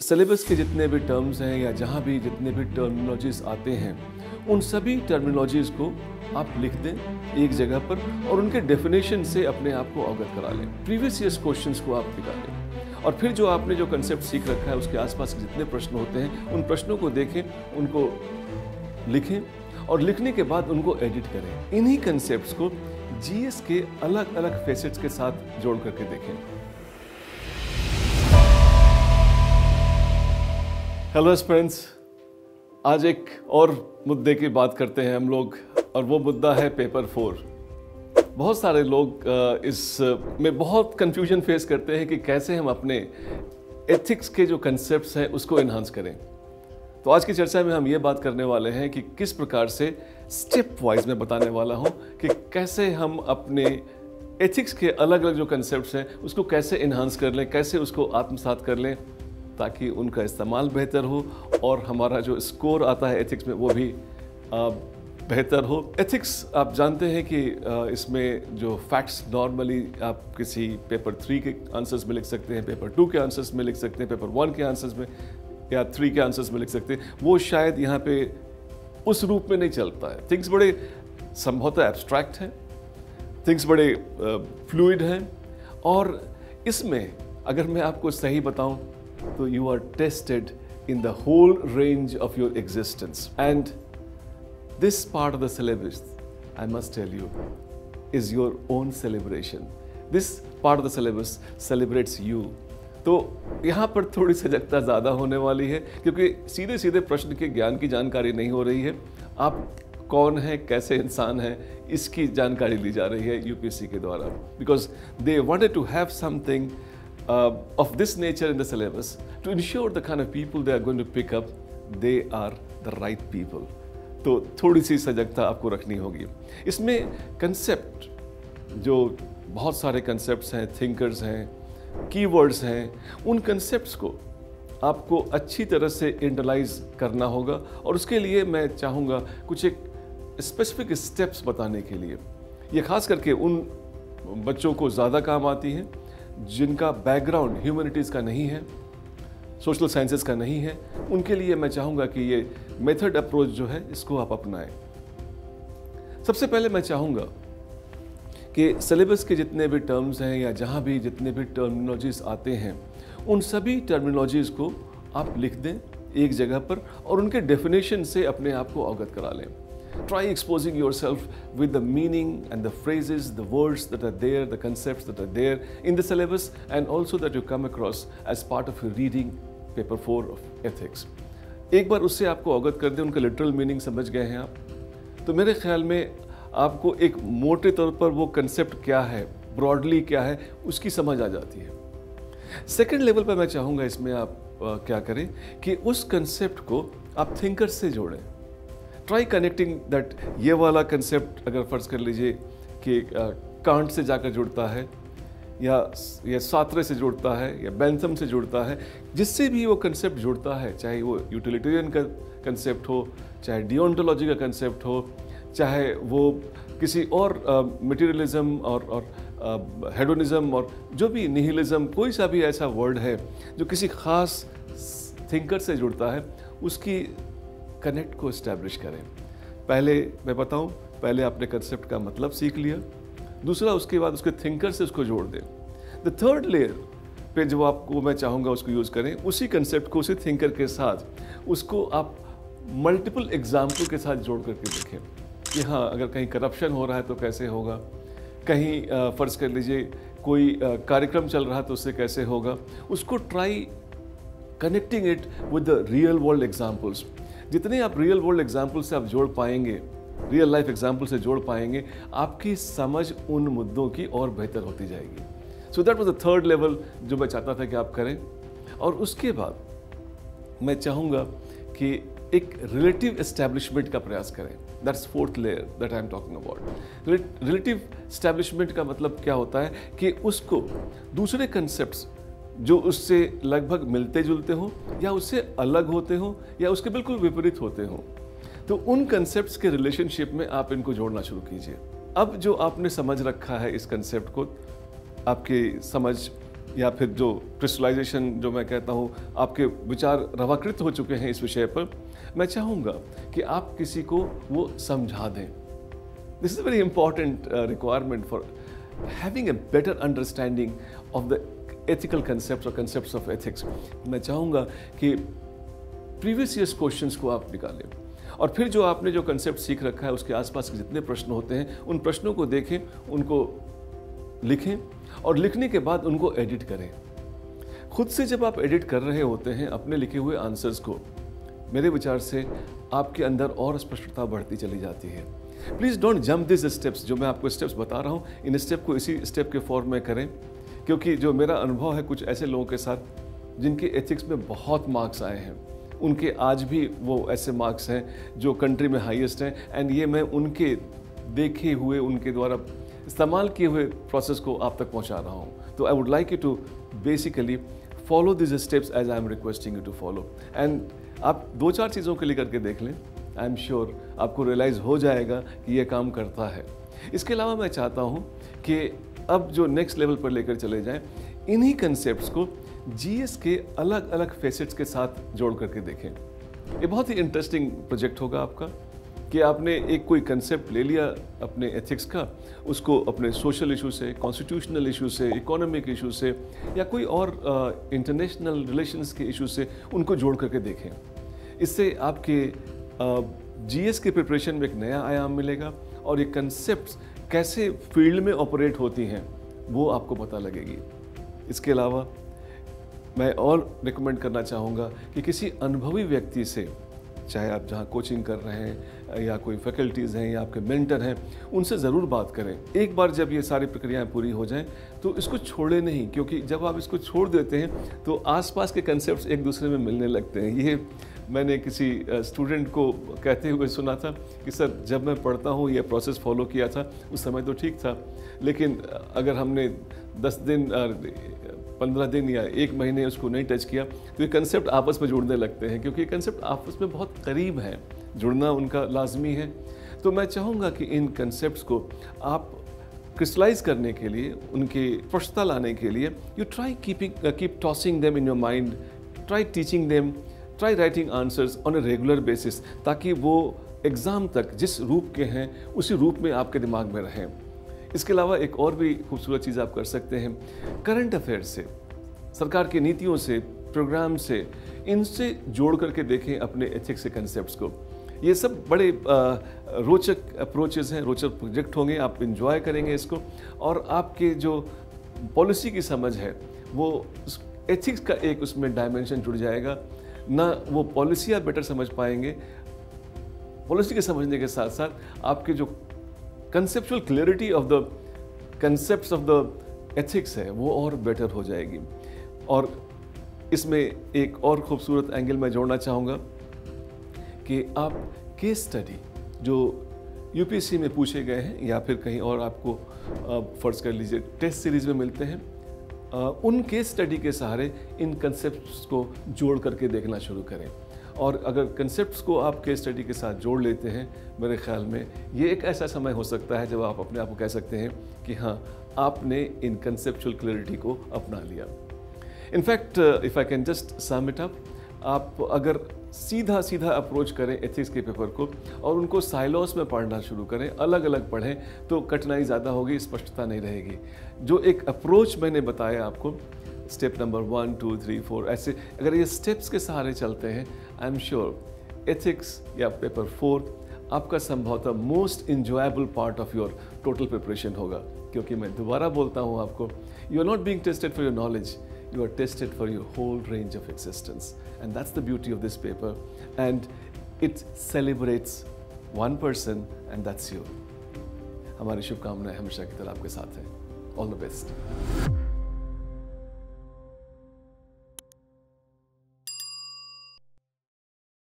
Syllabus के जितने भी टर्म्स हैं या जहाँ भी जितने भी टर्मिनोलॉजीज आते हैं, उन सभी टर्मिनोलॉजीज को आप लिख दें एक जगह पर और उनके डेफिनेशन से अपने आप को अवगत करा लें। प्रीवियस ईयर्स क्वेश्चंस को आप निकालें और फिर जो आपने जो कंसेप्ट सीख रखा है उसके आसपास के जितने प्रश्न होते हैं उन प्रश्नों को देखें, उनको लिखें और लिखने के बाद उनको एडिट करें। इन्हीं कंसेप्ट्स को जीएस के अलग अलग फेसेट्स के साथ जोड़ करके देखें। हेलो फ्रेंड्स, आज एक और मुद्दे की बात करते हैं हम लोग और वो मुद्दा है पेपर 4। बहुत सारे लोग इस में बहुत कंफ्यूजन फेस करते हैं कि कैसे हम अपने एथिक्स के जो कंसेप्ट्स हैं उसको इन्हांस करें। तो आज की चर्चा में हम ये बात करने वाले हैं कि किस प्रकार से स्टेप वाइज मैं बताने वाला हूँ कि कैसे हम अपने एथिक्स के अलग अलग जो कंसेप्ट्स हैं उसको कैसे इन्हांस कर लें, कैसे उसको आत्मसात कर लें ताकि उनका इस्तेमाल बेहतर हो और हमारा जो स्कोर आता है एथिक्स में वो भी बेहतर हो। एथिक्स आप जानते हैं कि इसमें जो फैक्ट्स नॉर्मली आप किसी पेपर 3 के आंसर्स में लिख सकते हैं, पेपर 2 के आंसर्स में लिख सकते हैं, पेपर 1 के आंसर्स में या 3 के आंसर्स में लिख सकते हैं, वो शायद यहाँ पे उस रूप में नहीं चलता है। थिंग्स बड़े संभवतः एब्स्ट्रैक्ट हैं, थिंग्स बड़े फ्लूइड हैं और इसमें अगर मैं आपको सही बताऊं तो you are tested in the whole range of your existence, and this part of the syllabus, I must tell you, is your own celebration. This part of the syllabus celebrates you. तो यहाँ पर थोड़ी सजगता ज़्यादा होने वाली है क्योंकि सीधे सीधे प्रश्न के ज्ञान की जानकारी नहीं हो रही है। आप कौन है, कैसे इंसान है, इसकी जानकारी ली जा रही है यूपीएससी के द्वारा, because they wanted to have something of this nature in the syllabus to ensure the kind of people they are going to pick up, they are the right people. तो थोड़ी सी सजगता आपको रखनी होगी। इसमें कंसेप्ट जो बहुत सारे कंसेप्ट्स हैं, थिंकर्स हैं, कीवर्ड्स हैं, उन कंसेप्ट्स को आपको अच्छी तरह से इंटरलाइज करना होगा और उसके लिए मैं चाहूँगा कुछ एक स्पेसिफिक स्टेप्स बताने के लिए। ये खास करके उन बच्चों को ज़्यादा काम आती हैं जिनका बैकग्राउंड ह्यूमैनिटीज़ का नहीं है, सोशल साइंसेस का नहीं है। उनके लिए मैं चाहूँगा कि ये मेथड अप्रोच जो है इसको आप अपनाएं। सबसे पहले मैं चाहूँगा कि सिलेबस के जितने भी टर्म्स हैं या जहाँ भी जितने भी टर्मिनोलॉजीज आते हैं उन सभी टर्मिनोलॉजीज को आप लिख दें एक जगह पर और उनके डेफिनेशन से अपने आप को अवगत करा लें। Try exposing yourself with the meaning and the phrases, the words that are there, the concepts that are there in the syllabus, and also that you come across as part of your reading paper 4 of ethics. एक बार उससे आपको अवगत कर दें, उनका literal meaning समझ गए हैं आप, तो मेरे ख्याल में आपको एक मोटे तौर पर वो कंसेप्ट क्या है, ब्रॉडली क्या है, उसकी समझ आ जाती है। सेकेंड लेवल पर मैं चाहूँगा इसमें आप क्या करें कि उस कंसेप्ट को आप थिंकर से जोड़ें। ट्राई कनेक्टिंग दैट, ये वाला कंसेप्ट अगर फर्ज कर लीजिए कि कांट से जाकर जुड़ता है या सात्रे से जुड़ता है या बेंथम से जुड़ता है, जिससे भी वो कंसेप्ट जुड़ता है, चाहे वो यूटिलिटेरियन का कंसेप्ट हो, चाहे डिओन्टोलॉजी का कंसेप्ट हो, चाहे वो किसी और मटेरियलिज्म और हेडोनिज्म और जो भी निहिलिज्म, कोई सा भी ऐसा वर्ड है जो किसी खास थिंकर से जुड़ता है, उसकी कनेक्ट को इस्टेब्लिश करें। पहले मैं बताऊं, पहले आपने कंसेप्ट का मतलब सीख लिया, दूसरा उसके बाद उसके थिंकर से उसको जोड़ दें। द थर्ड लेयर पे जो आपको मैं चाहूँगा उसको यूज़ करें, उसी कंसेप्ट को उसी थिंकर के साथ उसको आप मल्टीपल एग्जाम्पल के साथ जोड़ करके देखें कि हाँ, अगर कहीं करप्शन हो रहा है तो कैसे होगा, कहीं फ़र्ज़ कर लीजिए कोई कार्यक्रम चल रहा है तो उससे कैसे होगा। उसको try connecting it with the real world examples. जितने आप रियल वर्ल्ड एग्जाम्पल से आप जोड़ पाएंगे, रियल लाइफ एग्जाम्पल से जोड़ पाएंगे, आपकी समझ उन मुद्दों की और बेहतर होती जाएगी। So that was the third level जो मैं चाहता था कि आप करें। और उसके बाद मैं चाहूँगा कि एक रिलेटिव एस्टैब्लिशमेंट का प्रयास करें। That's fourth layer that I am talking about. Relative establishment का मतलब क्या होता है कि उसको दूसरे कंसेप्ट्स जो उससे लगभग मिलते जुलते हों या उससे अलग होते हों या उसके बिल्कुल विपरीत होते हों, तो उन कंसेप्ट्स के रिलेशनशिप में आप इनको जोड़ना शुरू कीजिए। अब जो आपने समझ रखा है इस कंसेप्ट को, आपकी समझ या फिर जो क्रिस्टलाइजेशन जो मैं कहता हूँ, आपके विचार रवाकृत हो चुके हैं इस विषय पर, मैं चाहूँगा कि आप किसी को वो समझा दें। This is a very important requirement for having a better understanding of the ethical concept और कंसेप्ट्स ऑफ एथिक्स। मैं चाहूँगा कि प्रीवियस ईयर्स क्वेश्चंस को आप निकालें और फिर जो आपने जो कंसेप्ट सीख रखा है उसके आसपास के जितने प्रश्न होते हैं उन प्रश्नों को देखें, उनको लिखें और लिखने के बाद उनको एडिट करें। खुद से जब आप एडिट कर रहे होते हैं अपने लिखे हुए आंसर्स को, मेरे विचार से आपके अंदर और स्पष्टता बढ़ती चली जाती है। Please don't jump this steps. जो मैं आपको स्टेप्स बता रहा हूँ, इन स्टेप को इसी स्टेप के फॉर्म में करें, क्योंकि जो मेरा अनुभव है कुछ ऐसे लोगों के साथ जिनके एथिक्स में बहुत मार्क्स आए हैं, उनके आज भी वो ऐसे मार्क्स हैं जो कंट्री में हाईएस्ट हैं, एंड ये मैं उनके देखे हुए, उनके द्वारा इस्तेमाल किए हुए प्रोसेस को आप तक पहुंचा रहा हूं। तो I would like you to basically follow this steps as I am requesting you to follow, and आप 2-4 चीज़ों के लिए करके देख लें। आई एम श्योर आपको रियलाइज़ हो जाएगा कि ये काम करता है। इसके अलावा मैं चाहता हूँ कि अब जो नेक्स्ट लेवल पर लेकर चले जाएं, इन्हीं कंसेप्ट्स को जीएस के अलग अलग फेसेट्स के साथ जोड़ करके देखें। ये बहुत ही इंटरेस्टिंग प्रोजेक्ट होगा आपका कि आपने एक कोई कंसेप्ट ले लिया अपने एथिक्स का, उसको अपने सोशल इशू से, कॉन्स्टिट्यूशनल इशू से, इकोनॉमिक इशू से या कोई और इंटरनेशनल रिलेशंस के इशू से उनको जोड़ करके देखें। इससे आपके जीएस के प्रिपरेशन में एक नया आयाम मिलेगा और ये कंसेप्ट्स कैसे फील्ड में ऑपरेट होती हैं वो आपको पता लगेगी। इसके अलावा मैं और रिकमेंड करना चाहूँगा कि किसी अनुभवी व्यक्ति से, चाहे आप जहाँ कोचिंग कर रहे हैं या कोई फैकल्टीज़ हैं या आपके मेंटर हैं, उनसे ज़रूर बात करें। एक बार जब ये सारी प्रक्रियाएं पूरी हो जाएं तो इसको छोड़े नहीं, क्योंकि जब आप इसको छोड़ देते हैं तो आसपास के कंसेप्ट्स एक दूसरे में मिलने लगते हैं। ये मैंने किसी स्टूडेंट को कहते हुए सुना था कि सर, जब मैं पढ़ता हूँ ये प्रोसेस फॉलो किया था, उस समय तो ठीक था, लेकिन अगर हमने 10 दिन 15 दिन या 1 महीने उसको नहीं टच किया तो ये कंसेप्ट आपस में जुड़ने लगते हैं, क्योंकि ये कंसेप्ट आपस में बहुत करीब हैं, जुड़ना उनका लाजमी है। तो मैं चाहूँगा कि इन कंसेप्ट्स को आप क्रिस्टलाइज करने के लिए, उनकी स्पष्टता लाने के लिए, you try keep tossing them in your mind, try teaching them, try writing answers on a regular basis, ताकि वो एग्ज़ाम तक जिस रूप के हैं उसी रूप में आपके दिमाग में रहें। इसके अलावा एक और भी खूबसूरत चीज़ आप कर सकते हैं, करंट अफेयर्स से, सरकार की नीतियों से, प्रोग्राम से, इनसे जोड़ करके देखें अपने एथिक्स के कंसेप्ट्स को। ये सब बड़े रोचक अप्रोचेस हैं, रोचक प्रोजेक्ट होंगे, आप इंजॉय करेंगे इसको, और आपके जो पॉलिसी की समझ है वो एथिक्स का एक उसमें डायमेंशन जुड़ जाएगा। ना वो पॉलिसी आप बेटर समझ पाएंगे, पॉलिसी के समझने के साथ साथ आपके जो conceptual clarity of the concepts of the ethics है वो और बेटर हो जाएगी। और इसमें एक और खूबसूरत एंगल मैं जोड़ना चाहूँगा कि आप केस स्टडी जो यूपीएससी में पूछे गए हैं या फिर कहीं और आपको फ़र्ज़ कर लीजिए टेस्ट सीरीज़ में मिलते हैं, उन केस स्टडी के सहारे इन कंसेप्ट्स को जोड़ करके देखना शुरू करें। और अगर कंसेप्ट्स को आप केस स्टडी के साथ जोड़ लेते हैं, मेरे ख्याल में ये एक ऐसा समय हो सकता है जब आप अपने आप को कह सकते हैं कि हाँ, आपने इन कंसेप्चुअल क्लैरिटी को अपना लिया। In fact if I can just sum it up, आप अगर सीधा अप्रोच करें एथिक्स के पेपर को और उनको साइलोस में पढ़ना शुरू करें, अलग अलग पढ़ें, तो कठिनाई ज़्यादा होगी, स्पष्टता नहीं रहेगी। जो एक अप्रोच मैंने बताया आपको, स्टेप नंबर 1, 2, 3, 4, ऐसे अगर ये स्टेप्स के सहारे चलते हैं, आई एम श्योर एथिक्स या पेपर 4 आपका संभवतः most enjoyable part of your total preparation होगा। क्योंकि मैं दोबारा बोलता हूँ आपको, you are not being tested for your knowledge, you are tested for your whole range of existence, and that's the beauty of this paper, and it celebrates one person, and that's you. हमारी शुभकामनाएं हमेशा की तरह आपके साथ हैं। All the best.